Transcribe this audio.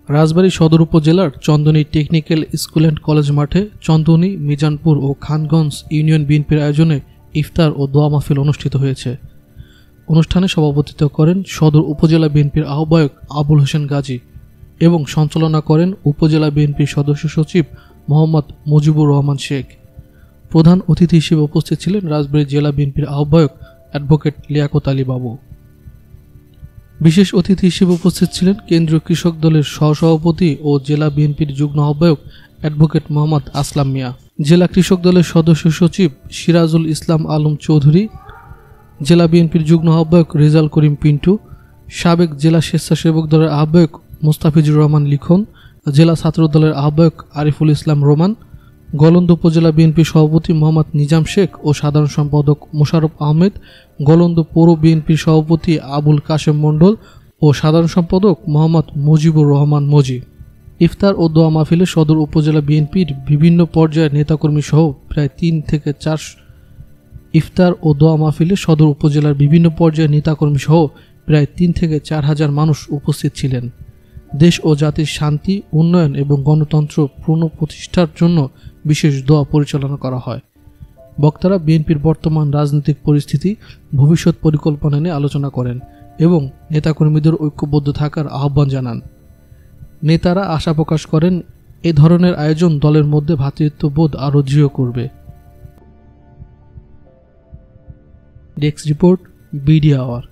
রাজবাড়ী সদর উপজেলার চন্দনী technical school and college মাঠে চন্দনী, মিজানপুর ও খানগঞ্জ ইউনিয়ন বিএনপির আয়োজনে ইফতার ও দোয়া মাহফিল অনুষ্ঠিত হয়েছে। অনুষ্ঠানে সভাপতিত্ব করেন সদর উপজেলা বিএনপির আহ্বায়ক আবুল হোসেন গাজী এবং সঞ্চালনা করেন উপজেলা বিএনপির সদস্য সচিব মোহাম্মদ মুজিবুর রহমান শেখ। প্রধান অতিথি হিসেবে উপস্থিত ছিলেন রাজবাড়ী জেলা বিএনপির আহ্বায়ক অ্যাডভোকেট লিয়াকত আলী বাবু। বিশেষ অতিথি হিসেবে উপস্থিত ছিলেন কেন্দ্রীয় কৃষক দলের সহসভাপতি ও জেলা বিএনপির যুগ্ম আহ্বায়ক অ্যাডভোকেট মোহাম্মদ আসলাম মিয়া, জেলা কৃষক দলের সদস্য সচিব সিরাজুল ইসলাম আলম চৌধুরী, জেলা বিএনপির যুগ্ম আহ্বায়ক রেজাল করিম পিন্টু, সাবেক জেলা স্বেচ্ছাসেবক দলের আহ্বায়ক মোস্তাফিজুর রহমান লিখন, জেলা ছাত্র দলের আহ্বায়ক আরিফুল ইসলাম রোমান, গলন্দ উপজেলা বিএনপি সভাপতি মোহাম্মদ নিজাম শেখ ও সাধারণ সম্পাদক মোশাররফ আহমেদ, গলন্দ পৌর বিএনপির সভাপতি আবুল কাশেম মণ্ডল ও সাধারণ সম্পাদক মোহাম্মদ মুজিবুর রহমান মজি। ইফতার ও দোয়া মাহফিলে সদর উপজেলা বিএনপির বিভিন্ন পর্যায়ের নেতাকর্মী সহ প্রায় 3 থেকে 4 ইফতার ও দোয়া মাহফিলে সদর উপজেলার বিভিন্ন পর্যায়ের নেতাকর্মী সহ প্রায় 3 থেকে 4 হাজার মানুষ উপস্থিত ছিলেন। দেশ ও জাতির শান্তি, উন্নয়ন এবং গণতন্ত্র পুনঃপ্রতিষ্ঠার জন্য বিশেষ দোয়া পরিচালনা করা হয়। বক্তারা বিএনপির বর্তমান রাজনৈতিক পরিস্থিতি, ভবিষ্যৎ পরিকল্পনা নিয়ে আলোচনা করেন এবং নেতাকর্মীদের ঐক্যবদ্ধ থাকার আহ্বান জানান। নেতারা আশা প্রকাশ করেন এ ধরনের আয়োজন দলের মধ্যে ভ্রাতৃত্ববোধ আরও দৃঢ় করবে। Desk report, BD hour.